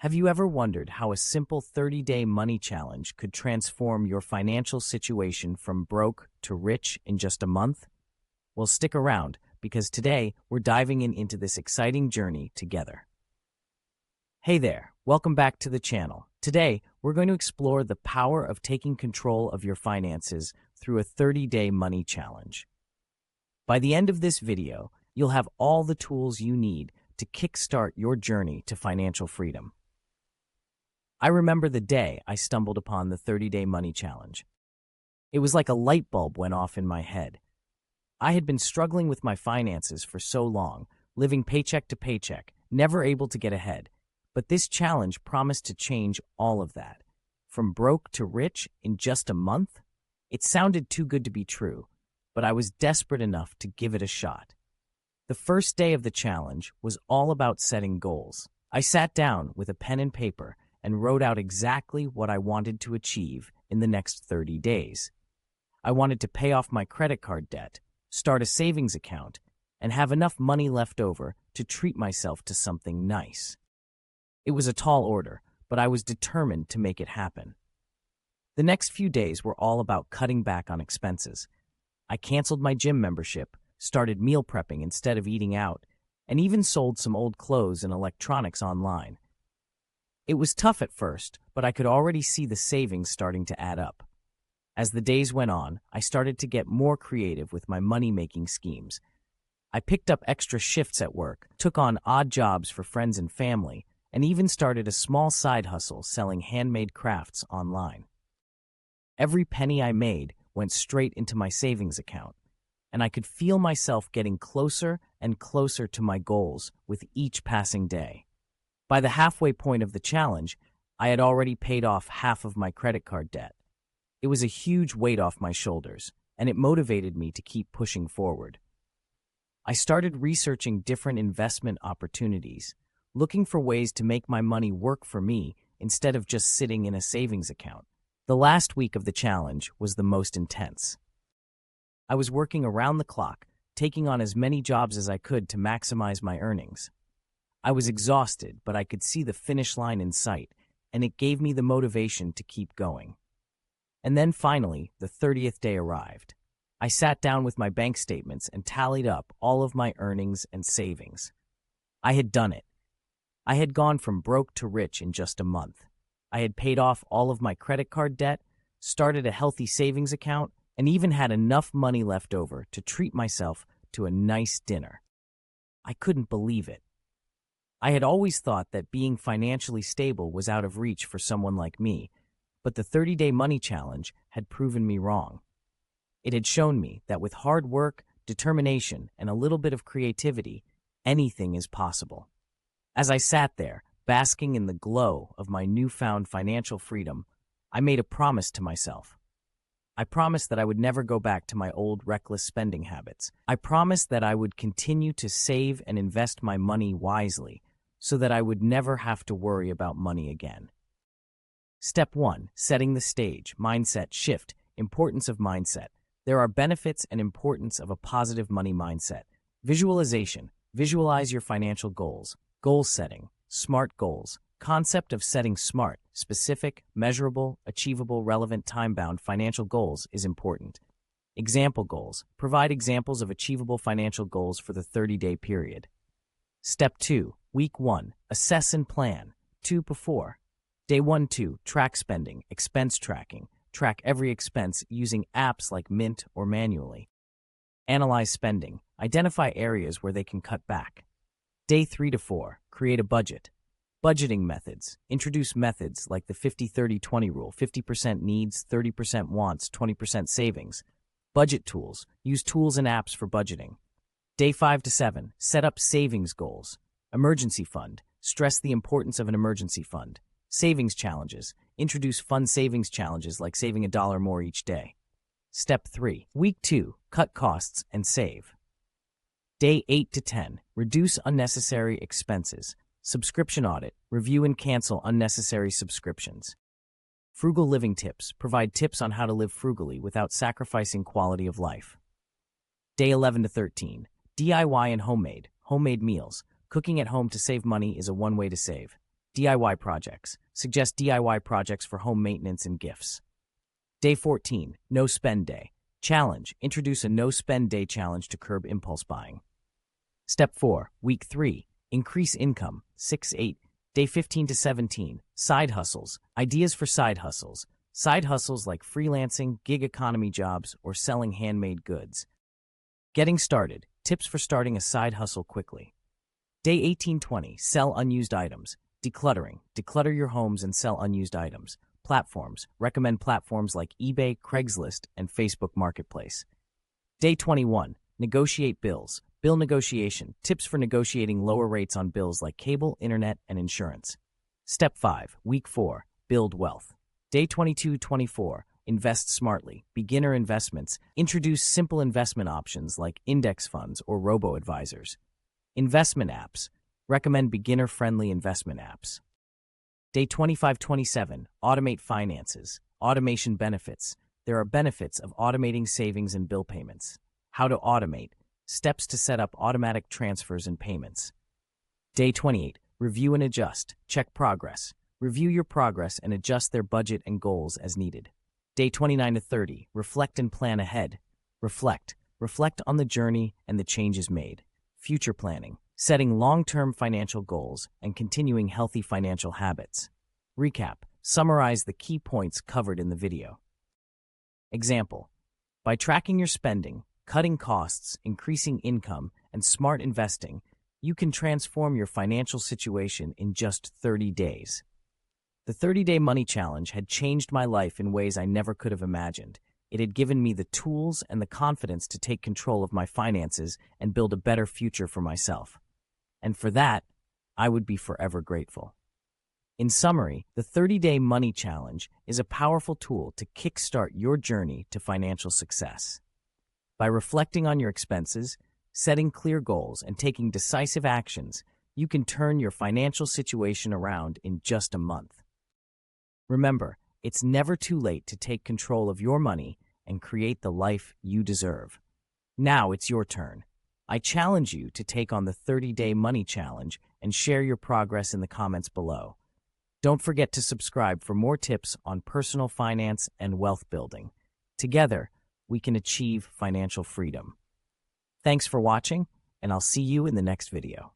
Have you ever wondered how a simple 30-day money challenge could transform your financial situation from broke to rich in just a month? Well, stick around, because today we're diving into this exciting journey together. Hey there, welcome back to the channel. Today, we're going to explore the power of taking control of your finances through a 30-day money challenge. By the end of this video, you'll have all the tools you need to kickstart your journey to financial freedom. I remember the day I stumbled upon the 30-day money challenge. It was like a light bulb went off in my head. I had been struggling with my finances for so long, living paycheck to paycheck, never able to get ahead. But this challenge promised to change all of that. From broke to rich in just a month? It sounded too good to be true, but I was desperate enough to give it a shot. The first day of the challenge was all about setting goals. I sat down with a pen and paper and wrote out exactly what I wanted to achieve in the next 30 days. I wanted to pay off my credit card debt, start a savings account, and have enough money left over to treat myself to something nice. It was a tall order, but I was determined to make it happen. The next few days were all about cutting back on expenses. I canceled my gym membership, started meal prepping instead of eating out, and even sold some old clothes and electronics online. It was tough at first, but I could already see the savings starting to add up. As the days went on, I started to get more creative with my money-making schemes. I picked up extra shifts at work, took on odd jobs for friends and family, and even started a small side hustle selling handmade crafts online. Every penny I made went straight into my savings account, and I could feel myself getting closer and closer to my goals with each passing day. By the halfway point of the challenge, I had already paid off half of my credit card debt. It was a huge weight off my shoulders, and it motivated me to keep pushing forward. I started researching different investment opportunities, looking for ways to make my money work for me instead of just sitting in a savings account. The last week of the challenge was the most intense. I was working around the clock, taking on as many jobs as I could to maximize my earnings. I was exhausted, but I could see the finish line in sight, and it gave me the motivation to keep going. And then finally, the 30th day arrived. I sat down with my bank statements and tallied up all of my earnings and savings. I had done it. I had gone from broke to rich in just a month. I had paid off all of my credit card debt, started a healthy savings account, and even had enough money left over to treat myself to a nice dinner. I couldn't believe it. I had always thought that being financially stable was out of reach for someone like me, but the 30-day money challenge had proven me wrong. It had shown me that with hard work, determination, and a little bit of creativity, anything is possible. As I sat there, basking in the glow of my newfound financial freedom, I made a promise to myself. I promised that I would never go back to my old reckless spending habits. I promised that I would continue to save and invest my money wisely so that I would never have to worry about money again. Step 1. Setting the stage. Mindset shift. Importance of mindset. There are benefits and importance of a positive money mindset. Visualization. Visualize your financial goals. Goal setting. SMART goals. Concept of setting SMART, specific, measurable, achievable, relevant, time-bound financial goals is important. Example goals. Provide examples of achievable financial goals for the 30-day period. Step 2. Week 1. Assess and plan. 2 before. Day 1 2. Track spending, expense tracking. Track every expense using apps like Mint or manually. Analyze spending. Identify areas where they can cut back. Day 3 to 4. Create a budget. Budgeting methods. Introduce methods like the 50-30-20 rule, 50% needs, 30% wants, 20% savings. Budget tools. Use tools and apps for budgeting. Day 5 to 7. Set up savings goals. Emergency fund. Stress the importance of an emergency fund. Savings challenges. Introduce fun savings challenges like saving $1 more each day. Step 3. Week 2. Cut costs and save. Day 8 to 10. Reduce unnecessary expenses. Subscription audit. Review and cancel unnecessary subscriptions. Frugal living tips. Provide tips on how to live frugally without sacrificing quality of life. Day 11 to 13. DIY and homemade meals. Cooking at home to save money is a one way to save. DIY projects. Suggest DIY projects for home maintenance and gifts. Day 14, no spend day. Challenge. Introduce a no spend day challenge to curb impulse buying. Step 4, week 3, increase income. 6-8. Day 15 to 17, side hustles. Ideas for side hustles. Side hustles like freelancing, gig economy jobs, or selling handmade goods. Getting started. Tips for starting a side hustle quickly. Day 18-20, sell unused items. Decluttering. Declutter your homes and sell unused items. Platforms. Recommend platforms like eBay, Craigslist, and Facebook Marketplace. Day 21, negotiate bills. Bill negotiation. Tips for negotiating lower rates on bills like cable, internet, and insurance. Step 5, week 4, build wealth. Day 22-24, invest smartly. Beginner investments. Introduce simple investment options like index funds or robo-advisors. Investment apps. Recommend beginner-friendly investment apps. Day 25-27, automate finances. Automation benefits. There are benefits of automating savings and bill payments. How to automate. Steps to set up automatic transfers and payments. Day 28, review and adjust. Check progress. Review your progress and adjust their budget and goals as needed. Day 29-30, reflect and plan ahead. Reflect. Reflect on the journey and the changes made. Future planning. Setting long-term financial goals and continuing healthy financial habits. Recap. Summarize the key points covered in the video. Example. By tracking your spending, cutting costs, increasing income, and smart investing, you can transform your financial situation in just 30 days. The 30-day money challenge had changed my life in ways I never could have imagined. It had given me the tools and the confidence to take control of my finances and build a better future for myself. And for that, I would be forever grateful. In summary, the 30-day money challenge is a powerful tool to kickstart your journey to financial success. By reflecting on your expenses, setting clear goals, and taking decisive actions, you can turn your financial situation around in just a month. Remember, it's never too late to take control of your money and create the life you deserve. Now it's your turn. I challenge you to take on the 30-day money challenge and share your progress in the comments below. Don't forget to subscribe for more tips on personal finance and wealth building. Together, we can achieve financial freedom. Thanks for watching, and I'll see you in the next video.